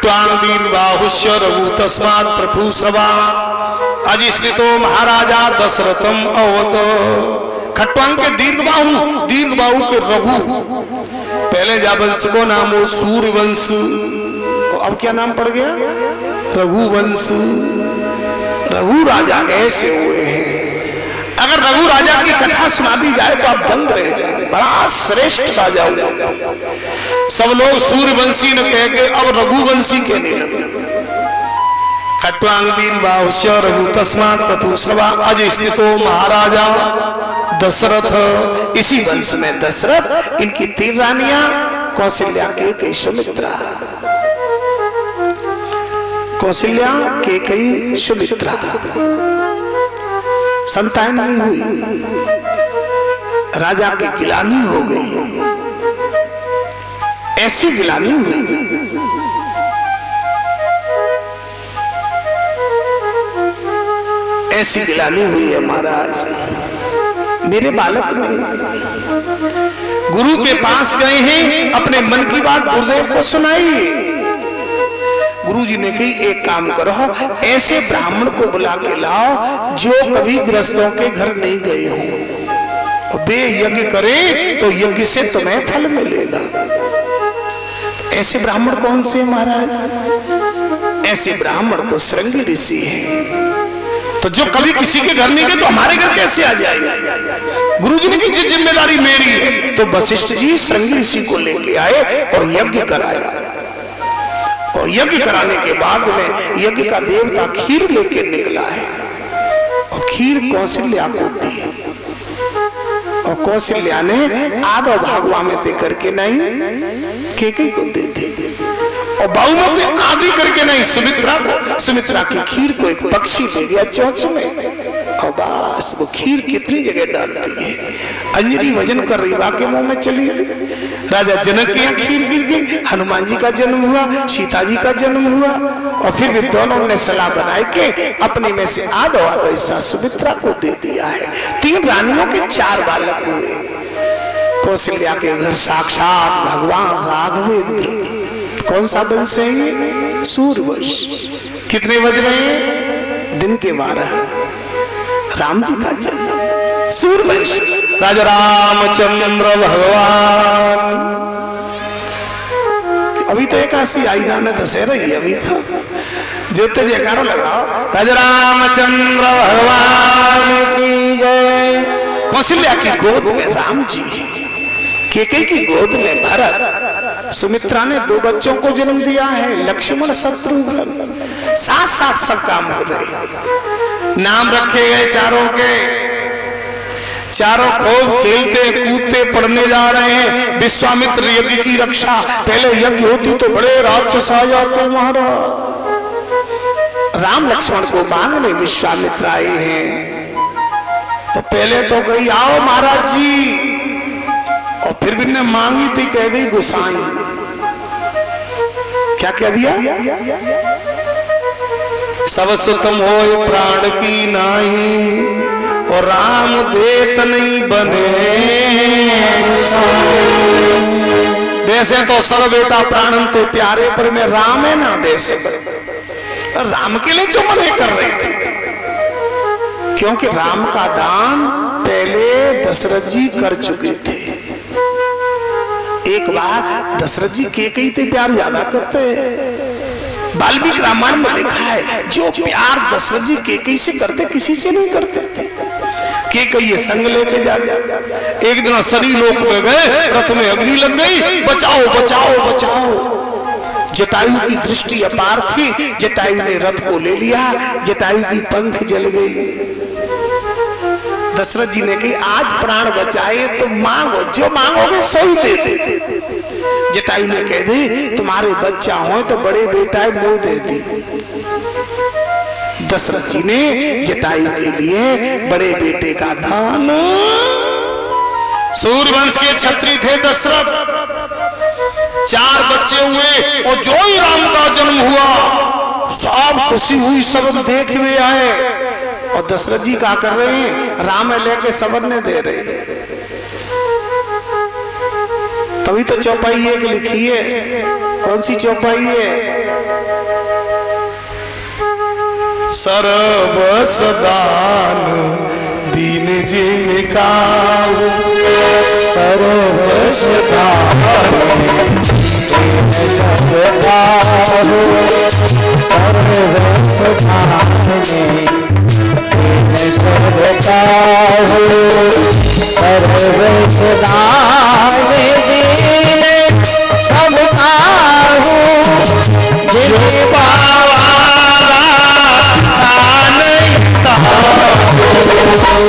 खट्वांग दीर्घबाहुश्च रघु तस्मात् प्रथुश्रवा अजिस्थितो महाराजा दशरथम अवत। खट्वांग के दीर्घबाहु के रघु, पहले जा वंश को नाम हो सूर्यवंश, अब क्या नाम पड़ गया? रघुवंश। रघु राजा ऐसे हुए हैं। अगर रघु राजा की कथा सुना दी जाए तो आप दंग रह जाएंगे, बड़ा श्रेष्ठ राजा हुआ। सब लोग सूर्यवंशी न कह के अब रघुवंशी कहने लगे। खट्वांग दीर्घबाहुश्च रघु तस्मात् प्रथुश्रवा अजिस्थितो महाराजा दशरथ। इसी वंश में दशरथ, इनकी 3 रानियां कौशल्या, केकई, सुमित्रा। कौशल्या, केकई, सुमित्रा। संतान नहीं हुई, राजा की गिलानी हो गई। ऐसी गिलानी हुई, ऐसी गिलानी हुई है महाराज। मेरे बालक ने गुरु के पास गए हैं, अपने मन की बात गुरुदेव को सुनाई। गुरुजी ने कही एक काम करो, ऐसे ब्राह्मण को बुला के लाओ जो कभी गृहस्थों के घर नहीं गए हो, वे यज्ञ करें तो यज्ञ से तुम्हें फल मिलेगा। तो ऐसे ब्राह्मण कौन से महाराज? ऐसे ब्राह्मण तो श्रृंगी ऋषि हैं। तो जो कभी किसी के घर नहीं गए तो हमारे घर कैसे आ जाएगा? गुरुजी ने कही जिम्मेदारी मेरी है। तो वशिष्ठ जी श्रृंगी ऋषि को लेके आए और यज्ञ कराया। और यज्ञ कराने के बाद में यज्ञ का देवता खीर लेके निकला है, और खीर कौशल्या को दी। और कौशल्या ने आधा भागवा में दे करके नहीं, केकई को दे दी। और बाहु में आधी करके नहीं, सुमित्रा को। सुमित्रा की खीर को एक पक्षी ले गया चोंच में, और बस वो खीर कितनी जगह डालती है, अंजलि वजन कर रीवा के मुंह में चली गई। राजा जनक के यहाँ खीर गिर गई, हनुमान जी का जन्म हुआ, सीता जी का जन्म हुआ। और फिर भी दोनों ने सलाह बनाई के अपने में से आधो आधो हिस्सा सुमित्रा को दे दिया है। 3 रानियों के 4 बालक हुए। कौशल्या के घर साक्षात भगवान राघवेंद्र। कौन सा वंश है ये? सूर्यवंश। कितने बज रहे हैं? दिन के 12। राम जी का जन्म सूर्यवंश, राजा रामचंद्र भगवान। अभी तो एकादशी आई ना, दशहरा ही अभी तो। जेते जयकारो लगाओ, राजा रामचंद्र भगवान की जय। कौशल्या की गोद में राम जी, केकई की गोद में भरत। सुमित्रा ने 2 बच्चों को जन्म दिया है, लक्ष्मण शत्रुघ्न। साथ साथ सब काम हो रहे। नाम रखे गए चारों के। चारों खूब खेलते कूदते पढ़ने जा रहे हैं। विश्वामित्र यज्ञ की रक्षा, पहले यज्ञ होती तो बड़े राक्षस आ जाते महाराज। राम लक्ष्मण को मांगने विश्वामित्र आए हैं। तो पहले तो कही आओ महाराज जी, और फिर भी ने मांगी थी, कह दी गुसाई। क्या कह दिया? सब सुतम हो प्राण की नाही, और राम देत नहीं बने। वैसे तो सब बेटा प्राणन ते प्यारे, पर मैं राम है ना दे सके। राम के लिए जो मने कर रही थी, क्योंकि राम का दान पहले दशरथ जी कर चुके थे। एक बार दशरथ जी केकई ते प्यार ज्यादा करते हैं। वाल्मीकि रामायण में लिखा है, जो प्यार दशरथ जी केकई से करते किसी से नहीं करते थे। केकई ये संग लेके जा गया। एक दिन सनी लोक में गए, रथ में अग्नि लग गई, बचाओ बचाओ बचाओ। जटायु की दृष्टि अपार थी, जटायु ने रथ को ले लिया, जटायु की पंख जल गई। दशरथ जी ने कही आज प्राण बचाए तो मांगो, जो मांगोगे सो ही दे दे। जटायु ने कह दे तुम्हारे बच्चा हो तो बड़े बेटा है, मोह दे दी। दशरथ जी ने जटायु के लिए बड़े बेटे का दान। सूर्यवंश के क्षत्रिय थे दशरथ। 4 बच्चे हुए, और जो ही राम का जन्म हुआ सब खुशी हुई, सब देख हुए आए। और दशरथ जी क्या कर रहे हैं? राम लेके सबरने दे रहे हैं। तभी तो चौपाई एक लिखी है। कौन सी चौपाई है? सर्व सदान दीन जिनकाऊ, सर्व सदान दीन जिनकाऊ, सर्व सदान दीन सरकाऊ, सर्व सदान दीन सबकाऊ, जो पावा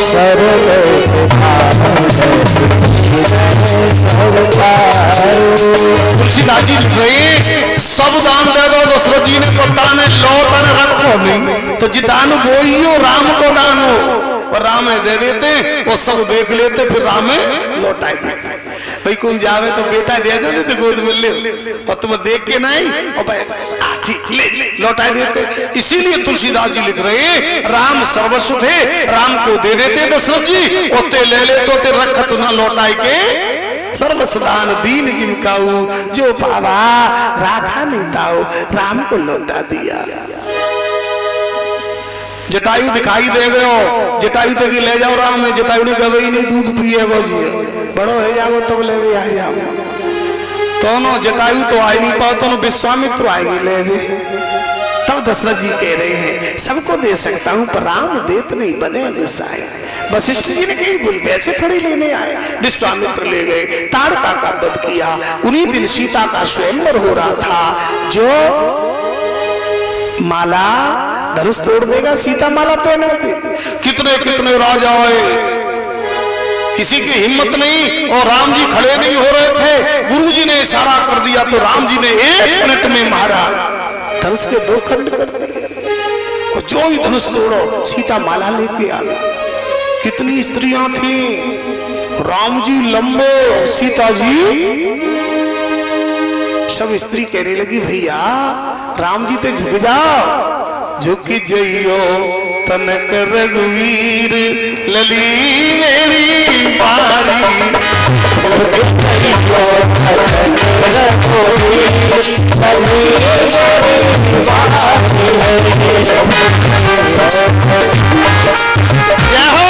सर्व तुलसीदास जी लिख रहे सब दान दे दो। दशरथ जी ने पता ने लौटा ने रखो नहीं तो जिदान वही हो राम को दान हो, और राम दे देते वो सब देख लेते फिर राम लौटा देते। भाई कोई जावे तो बेटा दे देते तो गोद में ले, और तुम देख के नहीं और भाई ठीक ले लौटा देते। इसीलिए तुलसीदास जी लिख रहे राम सर्वस्व थे, राम को दे देते दशरथ जी, और ते ले ले तो ते रखत ना लौटाए के सर्वसदान दीन जिनकाऊ, जो पावा राखा नहीं ताऊ, राम को लौटा दिया। जटायु दिखाई दे गए हो, जटायु तक ले जाओ राम में, जटायु ने कहा नहीं दूध पिए वो जी बड़ो है जाओ तब ले भी आ जाओ। तो नो जटायु तो आ नहीं पाओ, तो नो विश्वामित्र आएगी ले भी। तब दशरथ जी कह रहे हैं सबको दे सकता हूं पर राम देत नहीं बने गुस्साए। वशिष्ठ जी ने कही बोल वैसे थोड़ी लेने आए। विश्वामित्र ले गए, ताड़का का वध किया। उन्हीं दिन सीता का स्वयंवर हो रहा था। जो माला धनुष तोड़ देगा सीता माला पहना देगी। कितने कितने राजा आए, किसी की हिम्मत नहीं, और राम जी खड़े नहीं हो रहे थे। गुरु जी ने इशारा कर दिया तो राम जी ने 1 मिनट में मारा, धनुष के 2 खंड कर दिए, और जो ही धनुष तोड़ो सीता माला लेके आ गई। कितनी स्त्रियां थी, राम जी लंबे, सीता जी सब स्त्री कहने लगी भैया राम जी ते झुक जाओ। झुक जइयो तनक रघुवीर लली मेरी बारी, झुक जइयो तनक रघुवीर लली मेरी बारी। जय हो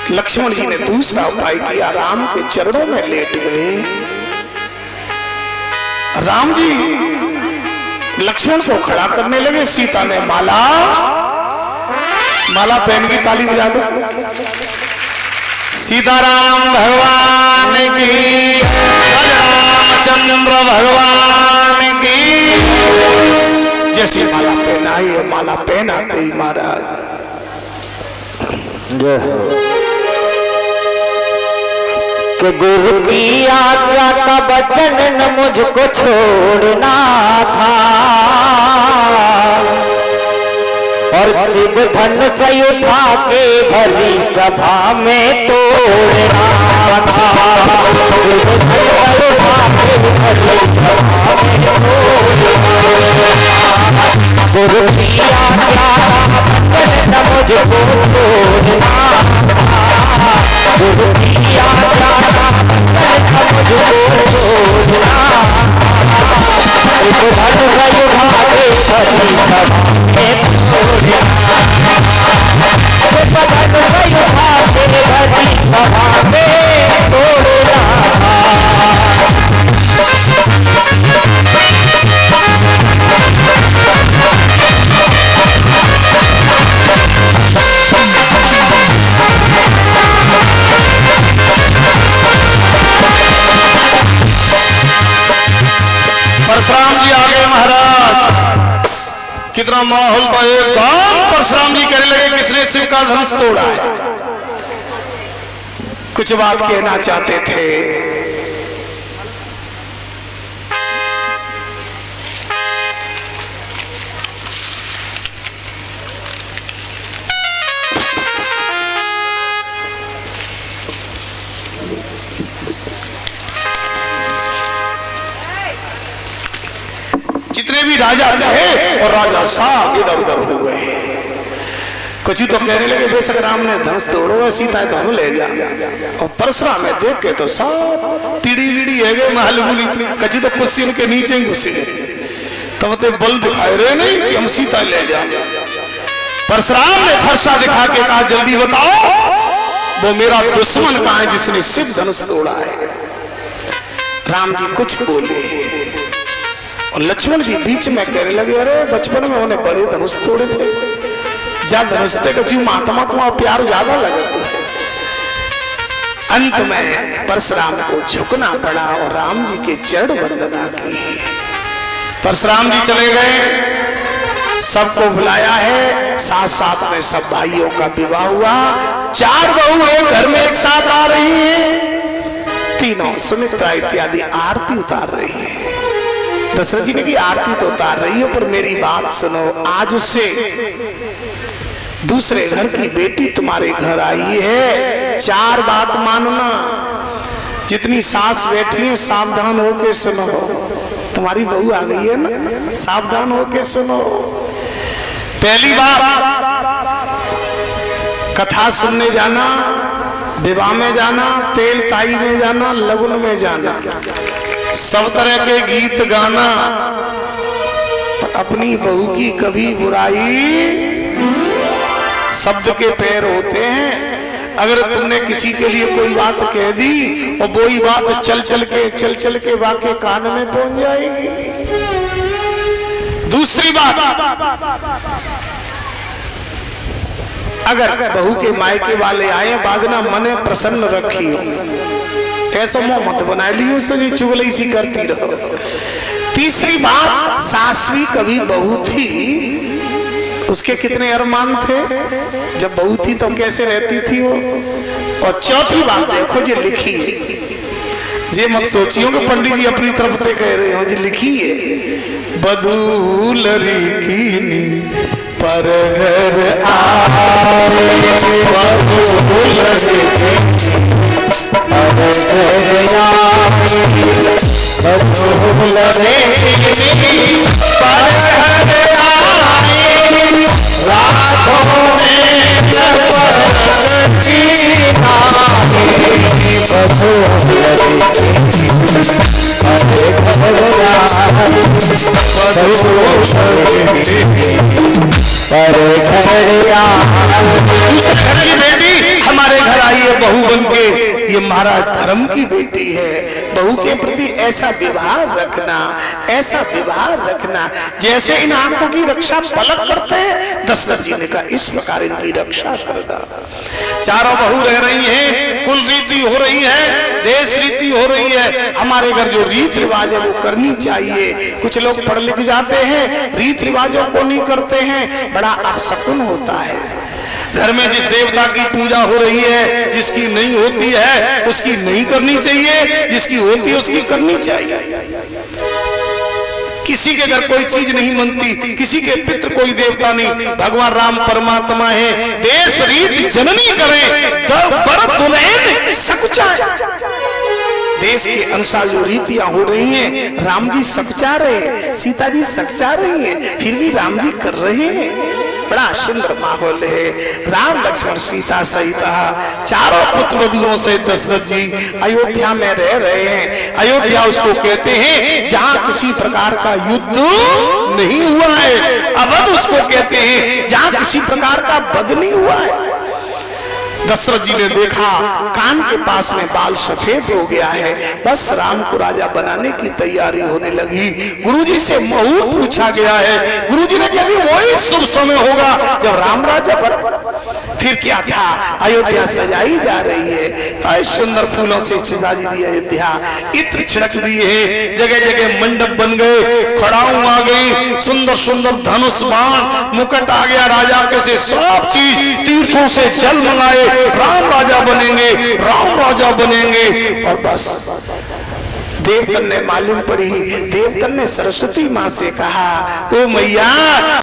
लक्ष्मण जी ने दूसरा उपाय किया, राम के चरणों में लेट गए। राम जी लक्ष्मण को खड़ा करने लगे। सीता ने माला पहन की ताली बजा दो। सीताराम भगवान की, रामचंद्र भगवान की। जैसी माला पहनाई है, माला पहनाते ही महाराज कि गुरु की आज्ञा का वचन न मुझको छोड़ना था, और शिव धन से उठा के भली सभा में तोड़ना था। शिव धन से उठा के भली सभा में तोड़ना। गुरु की आज्ञा का वचन न मुझको छोड़ना था, गुरु की आज्ञा का वचन मुझको छोड़ना। शिव धन से उठा के भली सभा में तोड़ना। परशुराम जी आगे महाराज, कितना माहौल था एकदम। परशुराम जी कहने लगे किसने शिव का धनुष तोड़ा है? कुछ बात कहना चाहते थे। जितने भी राजा थे और राजा साहब इधर उधर हो गए। कुछ तो कहने लगे बेशक राम ने धनुष तोड़ो, सीता तो हम ले जा। और परशुराम में देख के तो सब टीड़ी वीड़ी है गए महल बुली। कची तो कुछ उनके नीचे ही घुसे तब तो बल दिखाए रहे नहीं कि हम सीता ले जा। परशुराम ने फरसा दिखा के कहा जल्दी बताओ वो मेरा दुश्मन कहाँ है जिसने शिव धनुष तोड़ा है। राम जी कुछ बोले और लक्ष्मण जी बीच में कहने लगे अरे बचपन में उन्हें बड़े धनुष तोड़े थे, जा धनुष का जीव महात्मा तुम्हारा प्यार ज्यादा लगता है। अंत में परशुराम को झुकना पड़ा और राम जी के चरण वंदना की। परशुराम जी चले गए, सबको बुलाया है, साथ साथ में सब भाइयों का विवाह हुआ। 4 बहू एक घर में एक साथ आ रही हैं, तीनों सुमित्रा इत्यादि आरती उतार रही है। दशरथ जी ने की आरती तो उतार रही हो पर मेरी बात सुनो, आज से दूसरे घर की बेटी तुम्हारे घर आई है, 4 बात मानना। जितनी सास बैठी है सावधान होके सुनो, तुम्हारी बहू आ गई है ना, सावधान होके सुनो। पहली बात कथा सुनने जाना, विवाह में जाना, तेल ताई में जाना, लगन में जाना, सब तरह के गीत गाना, पर अपनी बहू की कभी बुराई। शब्द के पैर होते हैं, अगर तुमने किसी के लिए कोई बात कह दी और वही बात चल चल के वाके कान में पहुंच जाएगी। दूसरी बात, अगर बहू के मायके वाले आए बाजना मने प्रसन्न रखी हो, ऐसा मुंह मत बना लियो सभी चुगली सी करती रहो। तीसरी बात, सास भी कभी बहू थी, उसके कितने अरमान थे, जब बहू थी तो कैसे रहती थी वो। और चौथी बात देखो जो लिखी है, ये मत सोचियो कि पंडित जी अपनी तरफ से कह रहे हो, जो लिखी है बदूलरी कीनी पर घर आए, बदूलरी हमारे घर आई है बहू बन के, ये महाराज धर्म की बेटी है। बहू के प्रति ऐसा व्यवहार रखना, ऐसा व्यवहार रखना जैसे इन आंखों की रक्षा पलक करते हैं। दशरथ जी ने कहा इस प्रकार इनकी रक्षा करना। चारों बहू रह रही हैं, कुल रीति हो रही है, देश रीति हो रही है। हमारे घर जो रीत रिवाज है वो करनी चाहिए। कुछ लोग पढ़ लिख जाते हैं, रीत रिवाजों को नहीं करते हैं, बड़ा अपशकुन होता है। घर में जिस देवता की पूजा हो रही है, जिसकी नहीं होती है उसकी नहीं करनी चाहिए, जिसकी होती है उसकी करनी चाहिए। किसी के घर कोई चीज नहीं मनती, किसी के पितृ कोई देवता नहीं, भगवान राम परमात्मा है। देश रीत जननी करें देश के अनुसार जो रीतियां हो रही हैं, राम जी सकचा रहे हैं, सीता जी सकचा रही हैं, फिर भी राम जी कर रहे हैं। बड़ा सुंदर माहौल है। राम लक्ष्मण सीता सहित चारों पुत्र वधुओं से दशरथ जी अयोध्या में रह रहे हैं। अयोध्या उसको कहते हैं जहां किसी प्रकार का युद्ध नहीं हुआ है। अवध उसको कहते हैं जहां किसी प्रकार का वध नहीं हुआ है। दशरथ जी ने देखा कान के पास में बाल सफेद हो गया है, बस राम को राजा बनाने की तैयारी होने लगी। गुरुजी से मुहूर्त पूछा गया है, गुरुजी ने कह दिया वही शुभ समय होगा जब राम राजा बने। फिर क्या था, अयोध्या सजाई जा रही है, सुंदर फूलों से सजा दी अयोध्या, इत्र छिड़क दिए हैं, जगह जगह मंडप बन गए, खड़ाऊ आ गई, सुंदर सुंदर धनुष बाण मुकुट आ गया राजा के से, सब चीज तीर्थों से जल मंगाए, राम राजा बनेंगे, राम राजा बनेंगे। और बस देवतन ने मालूम पड़ी, देवतन ने सरस्वती माँ से कहा, ओ मैया